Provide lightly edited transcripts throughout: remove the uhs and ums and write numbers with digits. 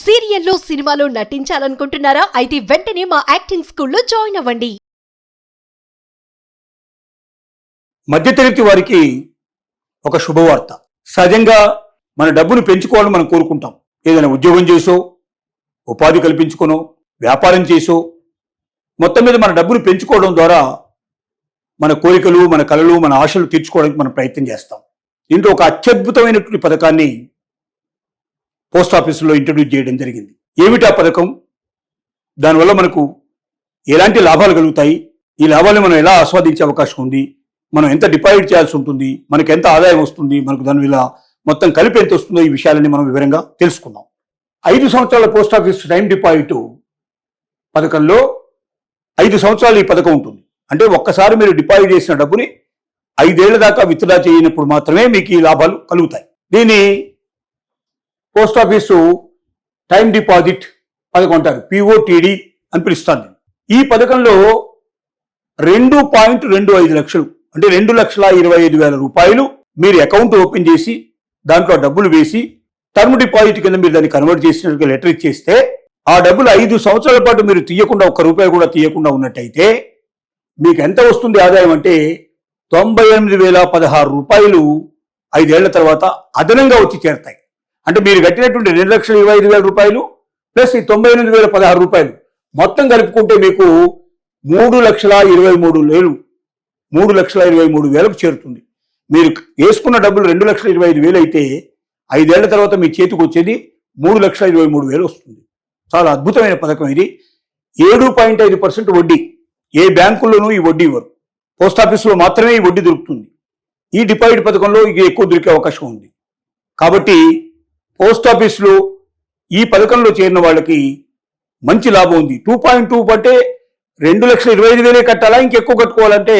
సీరియల్లో సినిమాలో నటించాలనుకుంటున్నారా? అయితే వెంటనే మా యాక్టింగ్ స్కూల్లో జాయిన్ అవ్వండి. మధ్యతరగతి వారికి ఒక శుభవార్త. సహజంగా మన డబ్బును పెంచుకోవాలని మనం కోరుకుంటాం. ఏదైనా ఉద్యోగం చేసో, ఉపాధి కల్పించుకోనో, వ్యాపారం చేసో, మొత్తం మీద మన డబ్బును పెంచుకోవడం ద్వారా మన కోరికలు, మన కలలు, మన ఆశలు తీర్చుకోవడానికి మనం ప్రయత్నం చేస్తాం. దీంట్లో ఒక అత్యద్భుతమైనటువంటి పథకాన్ని పోస్ట్ ఆఫీసులో ఇంట్రడ్యూస్ చేయడం జరిగింది. ఏమిటా పథకం? దానివల్ల మనకు ఎలాంటి లాభాలు కలుగుతాయి? ఈ లాభాలను మనం ఎలా ఆస్వాదించే అవకాశం ఉంది? మనం ఎంత డిపాజిట్ చేయాల్సి ఉంటుంది? మనకు ఎంత ఆదాయం వస్తుంది? మనకు దానివల్ల మొత్తం కలిపి ఎంత వస్తుందో ఈ విషయాలని మనం వివరంగా తెలుసుకుందాం. 5 సంవత్సరాల పోస్ట్ ఆఫీస్ టైం డిపాజిట్ పథకంలో 5 సంవత్సరాలు ఈ పథకం ఉంటుంది. అంటే ఒక్కసారి మీరు డిపాజిట్ చేసిన డబ్బుని 5 ఏళ్ల దాకా విత్డ్రా చేయనప్పుడు మాత్రమే మీకు ఈ లాభాలు కలుగుతాయి. దీన్ని పోస్ట్ ఆఫీసు టైం డిపాజిట్ పథకం అంటారు, పిఓటిడి అని పిలుస్తారు. ఈ పథకంలో 2.25 లక్షలు అంటే 2,25,000 రూపాయలు మీరు అకౌంట్ ఓపెన్ చేసి దాంట్లో డబ్బులు వేసి టర్మ్ డిపాజిట్ కింద మీరు దాన్ని కన్వర్ట్ చేసినట్టుగా లెటర్ ఇచ్చేస్తే ఆ డబ్బులు 5 సంవత్సరాల పాటు మీరు తీయకుండా, ఒక్క రూపాయి కూడా తీయకుండా ఉన్నట్టయితే మీకు ఎంత వస్తుంది ఆదాయం అంటే 98,016 రూపాయలు 5 ఏళ్ల తర్వాత అదనంగా వచ్చి చేరతాయి. అంటే మీరు కట్టినటువంటి 2,25,000 రూపాయలు ప్లస్ ఈ 98,016 రూపాయలు మొత్తం కలుపుకుంటే మీకు 3,23,000 చేరుతుంది. మీరు వేసుకున్న డబ్బులు 2,25,000 అయితే 5 ఏళ్ల తర్వాత మీ చేతికి వచ్చేది 3,23,000 వస్తుంది. చాలా అద్భుతమైన పథకం ఇది. 7.5% వడ్డీ. ఏ బ్యాంకుల్లోనూ ఈ వడ్డీ ఇవ్వరు, పోస్ట్ ఆఫీసులో మాత్రమే ఈ వడ్డీ దొరుకుతుంది. ఈ డిపాజిట్ పథకంలో ఇది ఎక్కువ దొరికే అవకాశం ఉంది. కాబట్టి పోస్ట్ ఆఫీసులో ఈ పథకంలో చేరిన వాళ్ళకి మంచి లాభం ఉంది. 2.2 అంటే 2,25,000 కట్టాలా, ఇంకెక్కువ కట్టుకోవాలంటే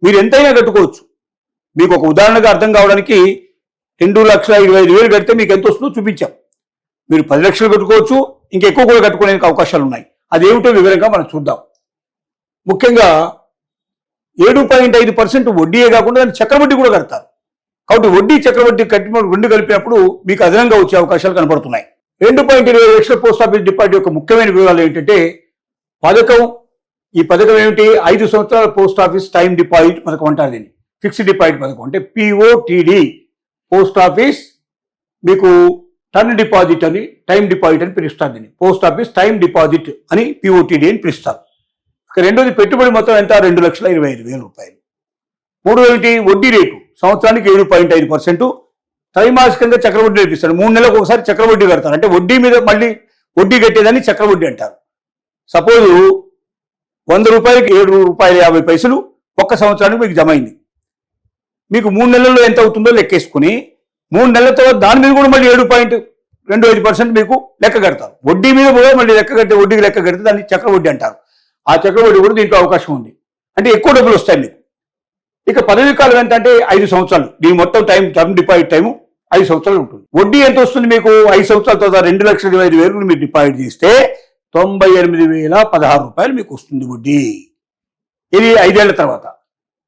మీరు ఎంతైనా కట్టుకోవచ్చు. మీకు ఒక ఉదాహరణగా అర్థం కావడానికి 2,25,000 కడితే మీకు ఎంత వస్తుందో చూపించాం. మీరు 10 లక్షలు కట్టుకోవచ్చు, ఇంకెక్కువ కూడా కట్టుకునే అవకాశాలు ఉన్నాయి. అదేమిటో వివరంగా మనం చూద్దాం. ముఖ్యంగా 7.5% వడ్డీయే కాకుండా దాన్ని చక్రవడ్డీ కూడా కడతారు. కాబట్టి వడ్డీ చక్రవడ్డీ రెండు కలిపినప్పుడు మీకు అదనంగా వచ్చే అవకాశాలు కనబడుతున్నాయి. 2.20 లక్షల పోస్ట్ ఆఫీస్ డిపాజిట్ యొక్క ముఖ్యమైన వివరాలు ఏంటంటే ఈ పథకం ఏమిటి? 5 సంవత్సరాల పోస్ట్ ఆఫీస్ టైం డిపాజిట్ పథకం అంటారు. దీన్ని ఫిక్స్డ్ డిపాజిట్ పథకం అంటే పిఓటిడి. పోస్ట్ ఆఫీస్ మీకు టర్మ్ డిపాజిట్ అని, టైం డిపాజిట్ అని పిలుస్తారు. దీన్ని పోస్ట్ ఆఫీస్ టైం డిపాజిట్ అని, పిఓటిడి అని పిలుస్తారు. రెండోది పెట్టుబడి మొత్తం ఎంత? 2,25,000 రూపాయలు. మూడోది వడ్డీ రేటు సంవత్సరానికి 7.5%. త్రైమాసికంగా చక్రవడ్డీ నేర్పిస్తారు. 3 నెలలకు ఒకసారి చక్రవడ్డీ కడతారు. అంటే వడ్డీ మీద మళ్ళీ వడ్డీ కట్టేదాన్ని చక్రవడ్డీ అంటారు. సపోజ్ 100 రూపాయలకి 7.50 రూపాయలు ఒక్క సంవత్సరానికి మీకు జమ అయింది. మీకు 3 నెలల్లో ఎంత అవుతుందో లెక్కేసుకుని 3 నెలల తర్వాత దాని మీద కూడా మళ్ళీ 7.25% మీకు లెక్క కడతారు. వడ్డీ మీద కూడా మళ్ళీ వడ్డీకి లెక్క కడితే దాన్ని చక్రవడ్డీ అంటారు. ఆ చక్రవడ్డీ కూడా దీంట్లో అవకాశం ఉంది. అంటే ఎక్కువ డబ్బులు వస్తాయి మీకు. ఇక పదవీ కాలం ఎంత అంటే 5 సంవత్సరాలు. దీని మొత్తం టర్మ్ డిపాజిట్ టైము 5 సంవత్సరాలు ఉంటుంది. వడ్డీ ఎంత వస్తుంది మీకు? 5 సంవత్సరాల తర్వాత 2,25,000 మీరు డిపాజిట్ చేస్తే 98,016 రూపాయలు మీకు వస్తుంది వడ్డీ. ఇది 5 ఏళ్ల తర్వాత.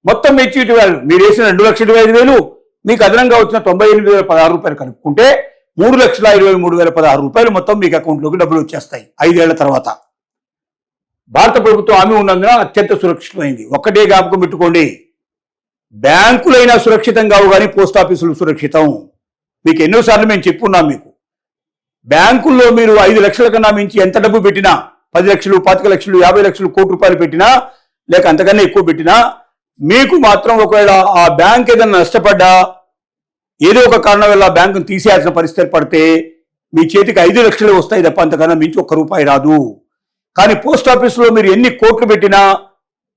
మొత్తం మెచ్యూరిటీ వాల్యూ మీరు వేసిన 2,25,000 మీకు అదనంగా వచ్చిన 98,016 రూపాయలు కలుపుకుంటే 3,23,016 రూపాయలు మొత్తం మీకు అకౌంట్లోకి డబ్బులు వచ్చేస్తాయి 5 ఏళ్ల తర్వాత. భారత ప్రభుత్వం హామీ ఉన్నందున అత్యంత సురక్షితమైంది. ఒక్కటే జ్ఞాపకం పెట్టుకోండి, బ్యాంకులైనా సురక్షితం కావు కానీ పోస్ట్ ఆఫీసులు సురక్షితం. మీకు ఎన్నోసార్లు మేము చెప్పున్నాం. మీకు బ్యాంకుల్లో మీరు 5 లక్షల కన్నా మించి ఎంత డబ్బు పెట్టినా, 10 లక్షలు, 25 లక్షలు, 50 లక్షలు, కోటి రూపాయలు పెట్టినా, లేక అంతకన్నా ఎక్కువ పెట్టినా, మీకు మాత్రం ఒకవేళ ఆ బ్యాంక్ ఏదైనా నష్టపడ్డా, ఏదో ఒక కారణం వల్ల బ్యాంకును తీసేయాల్సిన పరిస్థితి పడితే మీ చేతికి 5 లక్షలు వస్తాయి తప్ప అంతకన్నా మించి 1 రూపాయి రాదు. కానీ పోస్ట్ ఆఫీసులో మీరు ఎన్ని కోట్లు పెట్టినా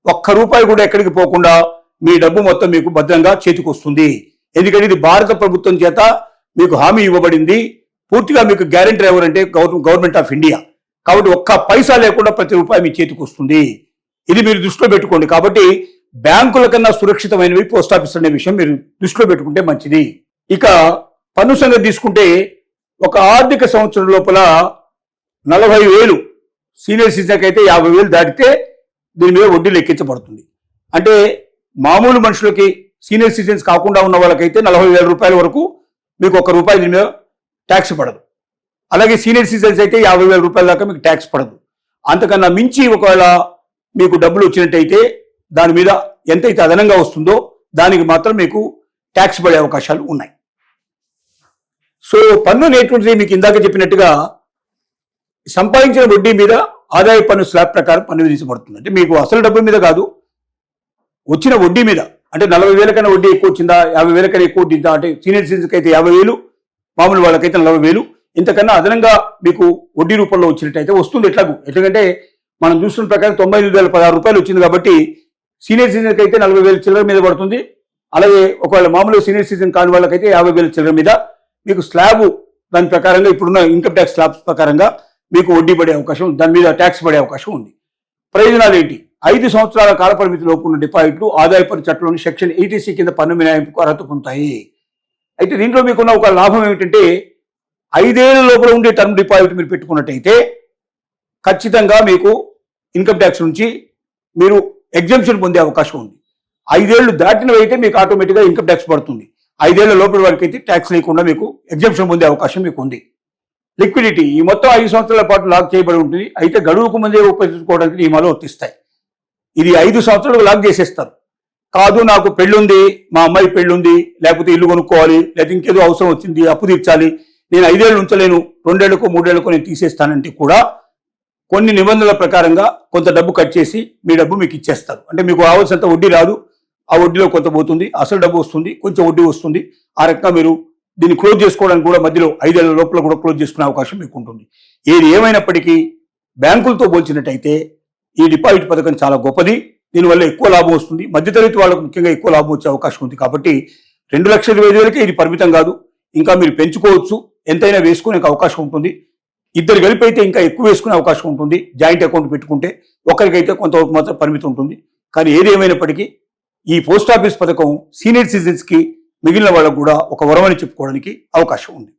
1 రూపాయి కూడా ఎక్కడికి పోకుండా మీ డబ్బు మొత్తం మీకు భద్రంగా చేతికి వస్తుంది. ఎందుకంటే ఇది భారత ప్రభుత్వం చేత మీకు హామీ ఇవ్వబడింది. పూర్తిగా మీకు గ్యారెంటర్ ఎవరంటే గవర్నమెంట్ ఆఫ్ ఇండియా. కాబట్టి 1 పైసా లేకుండా ప్రతి రూపాయి మీ చేతికి వస్తుంది. ఇది మీరు దృష్టిలో పెట్టుకోండి. కాబట్టి బ్యాంకుల కన్నా సురక్షితమైనవి పోస్ట్ ఆఫీస్ అనే విషయం మీరు దృష్టిలో పెట్టుకుంటే మంచిది. ఇక పన్ను సంగతి తీసుకుంటే ఒక ఆర్థిక సంవత్సరం లోపల 40,000 సీనియర్ సిటిజన్కి అయితే 50,000 దాటితే దీని మీద వడ్డీ లెక్కించబడుతుంది. అంటే మామూలు మనుషులకి, సీనియర్ సిటిజన్స్ కాకుండా ఉన్న వాళ్ళకైతే 40,000 రూపాయల వరకు మీకు 1 రూపాయి దీని మీద ట్యాక్స్ పడదు. అలాగే సీనియర్ సిటిజన్స్ అయితే 50,000 రూపాయల దాకా మీకు ట్యాక్స్ పడదు. అంతకన్నా మించి ఒకవేళ మీకు డబ్బులు వచ్చినట్టయితే దాని మీద ఎంతైతే అదనంగా వస్తుందో దానికి మాత్రం మీకు ట్యాక్స్ పడే అవకాశాలు ఉన్నాయి. సో పన్ను అనేటువంటిది మీకు ఇందాక చెప్పినట్టుగా సంపాదించిన వడ్డీ మీద ఆదాయ పన్ను స్లాబ్ ప్రకారం పన్ను విధించబడుతుంది. అంటే మీకు అసలు డబ్బు మీద కాదు, వచ్చిన వడ్డీ మీద. అంటే 40,000 కన్నా వడ్డీ ఎక్కువ వచ్చిందా, 50,000 కన్నా ఎక్కువ వచ్చిందా, అంటే సీనియర్ సిటిజన్స్కి అయితే 50,000, మామూలు వాళ్ళకైతే 40,000, ఇంతకన్నా అదనంగా మీకు వడ్డీ రూపంలో వచ్చినట్టయితే వస్తుంది. ఎట్లాగంటే మనం చూస్తున్న ప్రకారం 98,016 రూపాయలు వచ్చింది కాబట్టి సీనియర్ సిటిజన్కి అయితే 40,000 చిల్లర మీద పడుతుంది. అలాగే ఒకవేళ మామూలు సీనియర్ సిటిజన్ కాని వాళ్ళకైతే 50,000 చిల్లర మీద మీకు స్లాబ్ దాని ప్రకారంగా ఇప్పుడున్న ఇన్కమ్ ట్యాక్స్ స్లాబ్స్ ప్రకారంగా మీకు వడ్డీ పడే అవకాశం, దాని మీద ట్యాక్స్ పడే అవకాశం ఉంది. ప్రయోజనాలు ఏంటి? 5 సంవత్సరాల కాల పరిమితి లోపు ఉన్న డిపాజిట్లు ఆదాయ పన్ను చట్టంలోని సెక్షన్ 80C కింద పన్ను మినహాయింపుకు అర్హత పొందుతాయి. అయితే దీంట్లో మీకున్న ఒక లాభం ఏమిటంటే 5 ఏళ్ల లోపల ఉండే టర్మ్ డిపాజిట్ మీరు పెట్టుకున్నట్టయితే ఖచ్చితంగా మీకు ఇన్కమ్ ట్యాక్స్ నుంచి మీరు ఎగ్జంప్షన్ పొందే అవకాశం ఉంది. 5 ఏళ్లు దాటినవైతే మీకు ఆటోమేటిక్గా ఇన్కమ్ ట్యాక్స్ పడుతుంది. 5 ఏళ్ల లోపల వారికి అయితే ట్యాక్స్ లేకుండా మీకు ఎగ్జంప్షన్ పొందే అవకాశం మీకు ఉంది. లిక్విడిటీ ఈ మొత్తం 5 సంవత్సరాల పాటు లాక్ చేయబడి ఉంటుంది. అయితే గడువుకు ముందే ఉపయోగించుకోవడానికి నియమాలు వర్తిస్తాయి. ఇది 5 సంవత్సరాలు లాక్ చేసేస్తారు. కాదు నాకు పెళ్ళుంది, మా అమ్మాయి పెళ్ళుంది, లేకపోతే ఇల్లు కొనుక్కోవాలి, లేకపోతే ఇంకేదో అవసరం వచ్చింది, అప్పు తీర్చాలి, నేను 5 ఏళ్ళు ఉంచలేను, 2 ఏళ్లకో 3 ఏళ్లకో నేను తీసేస్తానంటే కూడా కొన్ని నిబంధనల ప్రకారంగా కొంత డబ్బు కట్ చేసి మీ డబ్బు మీకు ఇచ్చేస్తారు. అంటే మీకు రావాల్సినంత వడ్డీ రాదు, ఆ వడ్డీలో కొంత పోతుంది, అసలు డబ్బు వస్తుంది, కొంచెం వడ్డీ వస్తుంది. ఆ రకంగా మీరు దీన్ని క్లోజ్ చేసుకోవడానికి కూడా మధ్యలో 5 ఏళ్ల లోపల కూడా క్లోజ్ చేసుకునే అవకాశం మీకు ఉంటుంది. ఏది ఏమైనప్పటికీ బ్యాంకులతో పోల్చినట్టయితే ఈ డిపాజిట్ పథకం చాలా గొప్పది. దీనివల్ల ఎక్కువ లాభం వస్తుంది. మధ్యతరగతి వాళ్ళకు ముఖ్యంగా ఎక్కువ లాభం వచ్చే అవకాశం ఉంది. కాబట్టి 2,25,000కే ఇది పరిమితం కాదు, ఇంకా మీరు పెంచుకోవచ్చు, ఎంతైనా వేసుకునే అవకాశం ఉంటుంది. ఇద్దరు కలిపి అయితే ఇంకా ఎక్కువ వేసుకునే అవకాశం ఉంటుంది. జాయింట్ అకౌంట్ పెట్టుకుంటే ఒకరికైతే కొంతవరకు మాత్రం పరిమితి ఉంటుంది. కానీ ఏది ఏమైనప్పటికీ ఈ పోస్ట్ ఆఫీస్ పథకం సీనియర్ సిటిజన్స్కి మిగిలిన వాళ్ళకు కూడా ఒక వరమని చెప్పుకోవడానికి అవకాశం ఉంది.